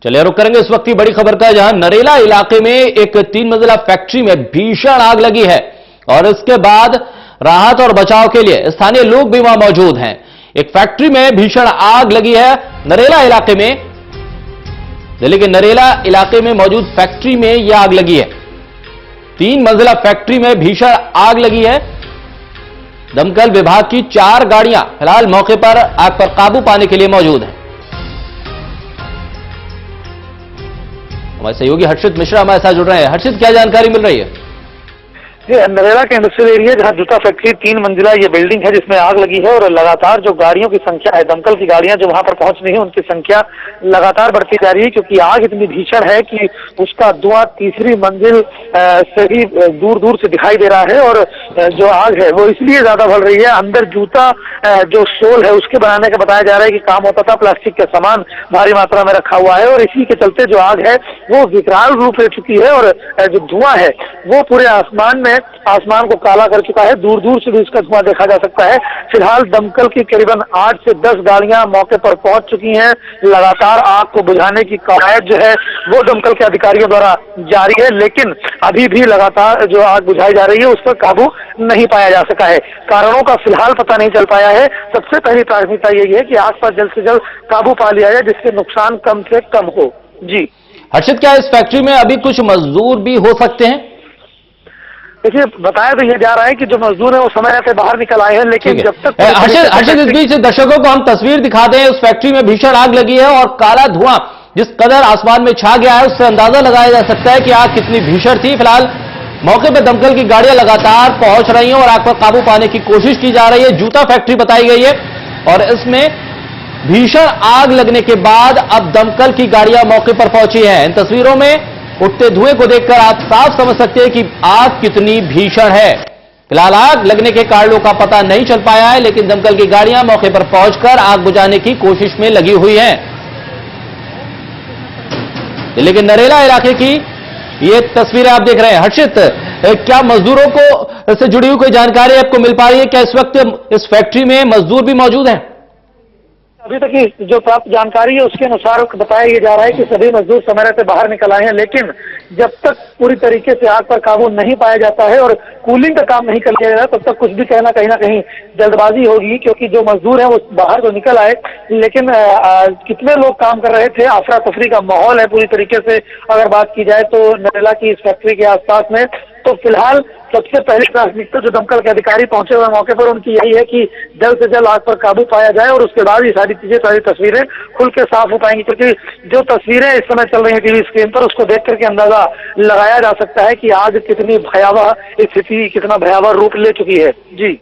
चलिए रुक करेंगे इस वक्त की बड़ी खबर का, जहां नरेला इलाके में एक 3 मंजिला फैक्ट्री में भीषण आग लगी है और इसके बाद राहत और बचाव के लिए स्थानीय लोग भी वहां मौजूद हैं। एक फैक्ट्री में भीषण आग लगी है नरेला इलाके में। दिल्ली के नरेला इलाके में मौजूद फैक्ट्री में यह आग लगी है। 3 मंजिला फैक्ट्री में भीषण आग लगी है। दमकल विभाग की 4 गाड़ियां फिलहाल मौके पर आग पर काबू पाने के लिए मौजूद हैं। हमारे सहयोगी हर्षित मिश्रा हमारे साथ जुड़ रहे हैं। हर्षित, क्या जानकारी मिल रही है? नरेला के इंडस्ट्रियल एरिया जहां जूता फैक्ट्री 3 मंजिला ये बिल्डिंग है जिसमें आग लगी है और लगातार जो गाड़ियों की संख्या है, दमकल की गाड़ियां जो वहां पर पहुंच रही है उनकी संख्या लगातार बढ़ती जा रही है, क्योंकि आग इतनी भीषण है कि उसका धुआं तीसरी मंजिल से भी दूर दूर से दिखाई दे रहा है। और जो आग है वो इसलिए ज्यादा बढ़ रही है, अंदर जूता जो सोल है उसके बनाने का बताया जा रहा है कि काम होता था, प्लास्टिक का सामान भारी मात्रा में रखा हुआ है और इसी के चलते जो आग है वो विकराल रूप ले चुकी है और जो धुआं है वो पूरे आसमान को काला कर चुका है। दूर दूर से भी इसका धुआं देखा जा सकता है। फिलहाल दमकल की करीबन 8 से 10 गाड़ियां मौके पर पहुंच चुकी हैं। लगातार आग को बुझाने की कवायद जो है वो दमकल के अधिकारियों द्वारा जारी है, लेकिन अभी भी लगातार जो आग बुझाई जा रही है उस पर काबू नहीं पाया जा सका है। कारणों का फिलहाल पता नहीं चल पाया है। सबसे पहली प्राथमिकता यही है कि आग पर जल्द से जल्द काबू पा लिया जाए जिससे नुकसान कम से कम हो। जी हर्षित, क्या इस फैक्ट्री में अभी कुछ मजदूर भी हो सकते हैं? देखिए, बताया तो ये जा रहा है कि जो मजदूर है वो समय से बाहर निकल आए हैं, लेकिन जब तक हर्षित, इस बीच दर्शकों को हम तस्वीर दिखाते हैं। उस फैक्ट्री में भीषण आग लगी है और काला धुआं जिस कदर आसमान में छा गया है उससे अंदाजा लगाया जा सकता है कि आग कितनी भीषण थी। फिलहाल मौके पर दमकल की गाड़ियां लगातार पहुंच रही हैं और आग पर काबू पाने की कोशिश की जा रही है। जूता फैक्ट्री बताई गई है और इसमें भीषण आग लगने के बाद अब दमकल की गाड़ियां मौके पर पहुंची हैं। इन तस्वीरों में उठते धुएं को देखकर आप साफ समझ सकते हैं कि आग कितनी भीषण है। फिलहाल आग लगने के कारणों का पता नहीं चल पाया है, लेकिन दमकल की गाड़ियां मौके पर पहुंचकर आग बुझाने की कोशिश में लगी हुई हैं। दिल्ली के नरेला इलाके की ये तस्वीरें आप देख रहे हैं। हर्षित, क्या मजदूरों को से जुड़ी हुई कोई जानकारी आपको मिल पा रही है? क्या इस वक्त इस फैक्ट्री में मजदूर भी मौजूद हैं? अभी तक की जो प्राप्त जानकारी है उसके अनुसार बताया ये जा रहा है कि सभी मजदूर समय से बाहर निकल आए हैं, लेकिन जब तक पूरी तरीके से आग पर काबू नहीं पाया जाता है और कूलिंग का काम नहीं कर लिया जाता तब तक कुछ भी कहना कहीं ना कहीं जल्दबाजी होगी, क्योंकि जो मजदूर हैं वो बाहर तो निकल आए, लेकिन कितने लोग काम कर रहे थे, अफरा तफरी का माहौल है पूरी तरीके से अगर बात की जाए तो नरेला की इस फैक्ट्री के आसपास में। तो फिलहाल सबसे पहली प्राथमिकता जो दमकल के अधिकारी पहुंचे हुए मौके पर उनकी यही है कि जल्द से जल्द आग पर काबू पाया जाए और उसके बाद ये सारी तस्वीरें खुल के साफ हो पाएंगी, क्योंकि जो तस्वीरें इस समय चल रही हैं टीवी स्क्रीन पर उसको देख करके अंदाजा लगाया जा सकता है कि आग कितनी भयावह स्थिति, कितना भयावह रूप ले चुकी है। जी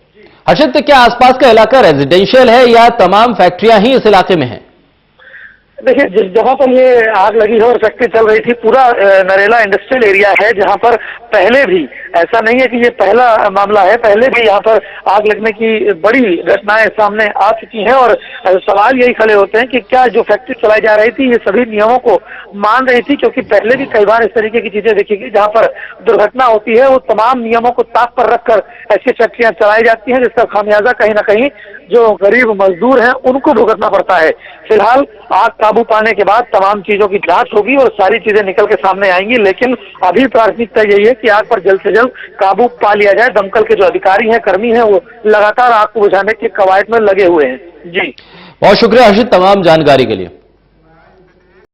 हर्षित, क्या आसपास का इलाका रेजिडेंशियल है या तमाम फैक्ट्रियां ही इस इलाके में हैं? देखिए, जिस जगह पर ये आग लगी है और फैक्ट्री चल रही थी पूरा नरेला इंडस्ट्रियल एरिया है, जहां पर पहले भी, ऐसा नहीं है कि ये पहला मामला है, पहले भी यहाँ पर आग लगने की बड़ी घटनाएं सामने आ चुकी हैं और सवाल यही खड़े होते हैं कि क्या जो फैक्ट्री चलाई जा रही थी ये सभी नियमों को मान रही थी, क्योंकि पहले भी कई बार इस तरीके की चीजें देखी गई जहाँ पर दुर्घटना होती है वो तमाम नियमों को ताक पर रखकर ऐसी फैक्ट्रियां चलाई जाती हैं जिसका खामियाजा कहीं ना कहीं जो गरीब मजदूर हैं उनको भुगतना पड़ता है। फिलहाल आग काबू पाने के बाद तमाम चीजों की जांच होगी और सारी चीजें निकल के सामने आएंगी, लेकिन अभी प्राथमिकता यही है कि आग पर जल्द से जल्द काबू पा लिया जाए। दमकल के जो अधिकारी हैं, कर्मी हैं, वो लगातार आग को बुझाने की कवायद में लगे हुए हैं। जी, बहुत शुक्रिया हर्षित तमाम जानकारी के लिए।